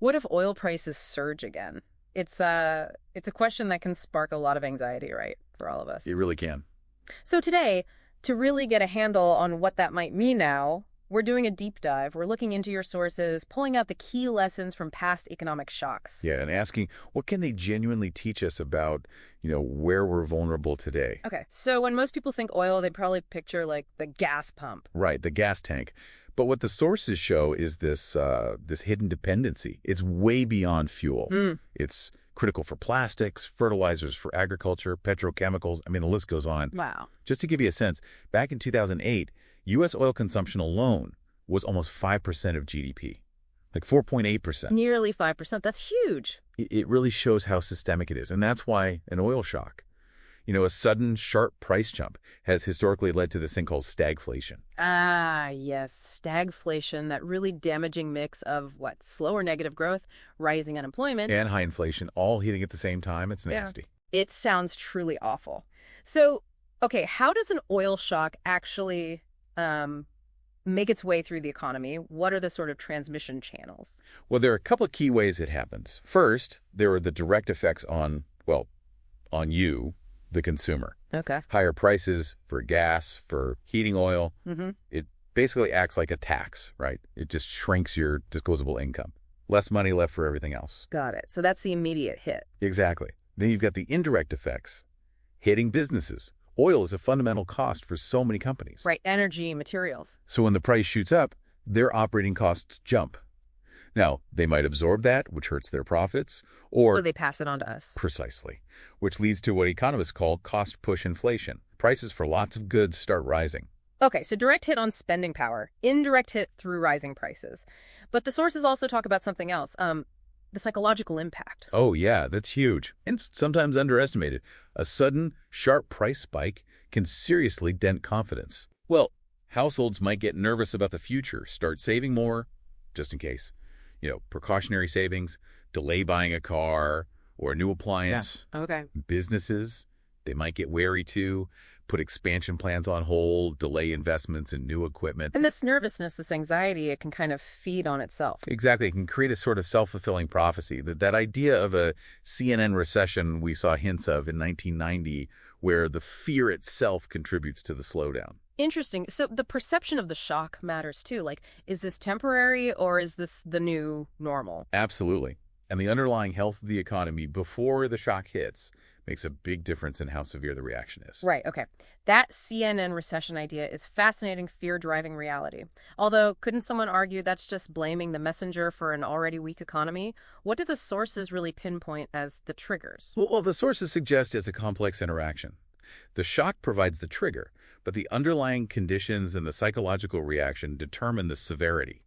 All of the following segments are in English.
What if oil prices surge again? It's a question that can spark a lot of anxiety, right, for all of us. It really can. So today, to really get a handle on what that might mean now, we're doing a deep dive. We're looking into your sources, pulling out the key lessons from past economic shocks. Yeah, and asking, what can they genuinely teach us about, where we're vulnerable today? Okay, so when most people think oil, they probably picture like the gas pump. Right, the gas tank. But what the sources show is this hidden dependency. It's way beyond fuel. It's critical for plastics, fertilizers for agriculture, petrochemicals. I mean, the list goes on. Wow. Just to give you a sense, back in 2008, U.S. oil consumption alone was almost 5% of GDP, like 4.8%. Nearly 5%. That's huge. It really shows how systemic it is. And that's why an oil shock, a sudden, sharp price jump has historically led to this thing called stagflation. Ah, yes, stagflation, that really damaging mix of what? Slower negative growth, rising unemployment. And high inflation, all hitting at the same time. It's Yeah. nasty. It sounds truly awful. So, okay, how does an oil shock actually make its way through the economy? What are the sort of transmission channels? Well, there are a couple of key ways it happens. First, there are the direct effects on you, the consumer. Okay. Higher prices for gas, for heating oil. It basically acts like a tax, right? It just shrinks your disposable income. Less money left for everything else. Got it. So that's the immediate hit. Exactly. Then you've got the indirect effects hitting businesses. Oil is a fundamental cost for so many companies. Right. Energy, materials. So when the price shoots up, their operating costs jump. Now, they might absorb that, which hurts their profits, Or or they pass it on to us. precisely, which leads to what economists call cost-push inflation. Prices for lots of goods start rising. Okay, so direct hit on spending power, indirect hit through rising prices. But the sources also talk about something else, the psychological impact. Oh, yeah, that's huge, and sometimes underestimated. A sudden, sharp price spike can seriously dent confidence. Well, households might get nervous about the future, start saving more, just in case. Precautionary savings, delay buying a car or a new appliance. Yeah. Okay. Businesses, they might get wary too, put expansion plans on hold, delay investments in new equipment. And this nervousness, this anxiety, it can kind of feed on itself. Exactly. It can create a sort of self-fulfilling prophecy. That idea of a CNN recession we saw hints of in 1990, where the fear itself contributes to the slowdown. Interesting. So the perception of the shock matters too. Like, is this temporary or is this the new normal? Absolutely. And the underlying health of the economy before the shock hits makes a big difference in how severe the reaction is. Right, okay. That CNN recession idea is fascinating fear-driving reality. Although, couldn't someone argue that's just blaming the messenger for an already weak economy? What do the sources really pinpoint as the triggers? Well, the sources suggest it's a complex interaction. The shock provides the trigger, but the underlying conditions and the psychological reaction determine the severity.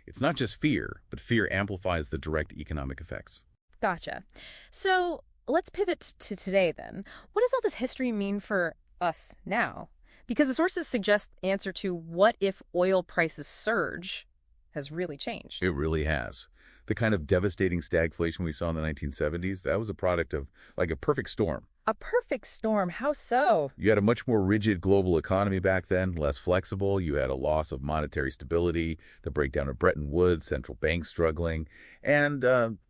It's not just fear, but fear amplifies the direct economic effects. Gotcha. So let's pivot to today then. What does all this history mean for us now? Because the sources suggest the answer to what if oil prices surge has really changed. It really has. The kind of devastating stagflation we saw in the 1970s, that was a product of like a perfect storm. A perfect storm. How so? You had a much more rigid global economy back then, less flexible. You had a loss of monetary stability, the breakdown of Bretton Woods, central banks struggling, and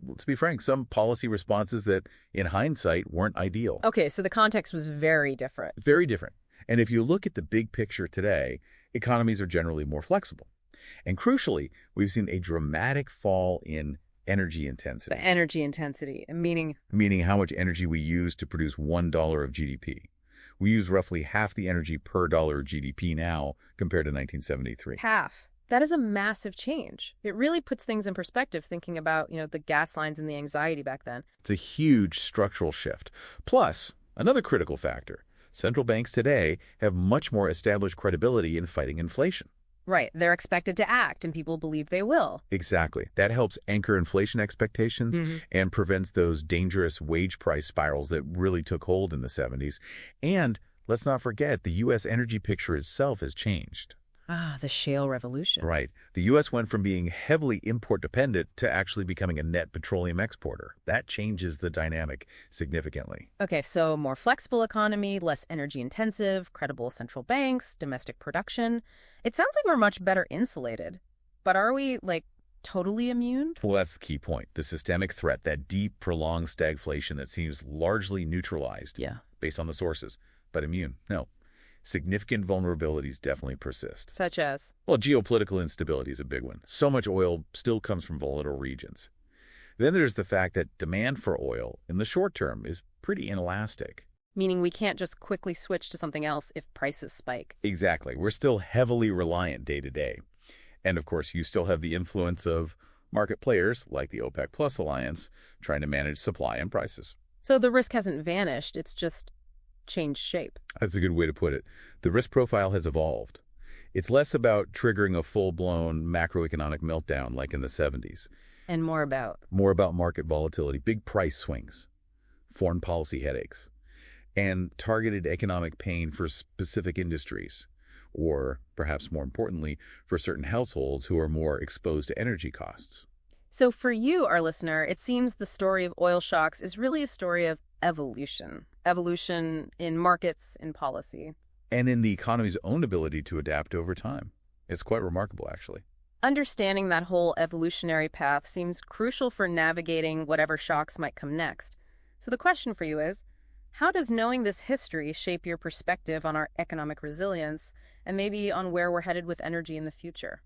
let's be frank, some policy responses that, in hindsight, weren't ideal. Okay, so the context was very different. Very different. And if you look at the big picture today, economies are generally more flexible. And crucially, we've seen a dramatic fall in energy intensity. The energy intensity, meaning how much energy we use to produce $1 of GDP. We use roughly half the energy per dollar of GDP now compared to 1973. half. That is a massive change. It really puts things in perspective thinking about, the gas lines and the anxiety back then. It's a huge structural shift. Plus, another critical factor, central banks today have much more established credibility in fighting inflation. Right. They're expected to act, and people believe they will. Exactly. That helps anchor inflation expectations and prevents those dangerous wage price spirals that really took hold in the 70s. And let's not forget, the U.S. energy picture itself has changed. Ah, the shale revolution. Right. The U.S. went from being heavily import-dependent to actually becoming a net petroleum exporter. That changes the dynamic significantly. Okay, so more flexible economy, less energy intensive, credible central banks, domestic production. It sounds like we're much better insulated. But are we, totally immune? Well, that's the key point. The systemic threat, that deep, prolonged stagflation that seems largely neutralized Yeah. based on the sources, but immune. No. Significant vulnerabilities definitely persist. Such as? Well, geopolitical instability is a big one. So much oil still comes from volatile regions. Then there's the fact that demand for oil in the short term is pretty inelastic. Meaning we can't just quickly switch to something else if prices spike. Exactly. We're still heavily reliant day to day. And of course, you still have the influence of market players like the OPEC Plus alliance trying to manage supply and prices. So the risk hasn't vanished, it's just changed shape. That's a good way to put it. The risk profile has evolved. It's less about triggering a full-blown macroeconomic meltdown like in the 70s. And more about? More about market volatility, big price swings, foreign policy headaches, and targeted economic pain for specific industries, or perhaps more importantly, for certain households who are more exposed to energy costs. So for you, our listener, it seems the story of oil shocks is really a story of evolution. Evolution in markets, in policy. And in the economy's own ability to adapt over time. It's quite remarkable, actually. Understanding that whole evolutionary path seems crucial for navigating whatever shocks might come next. So the question for you is, how does knowing this history shape your perspective on our economic resilience and maybe on where we're headed with energy in the future?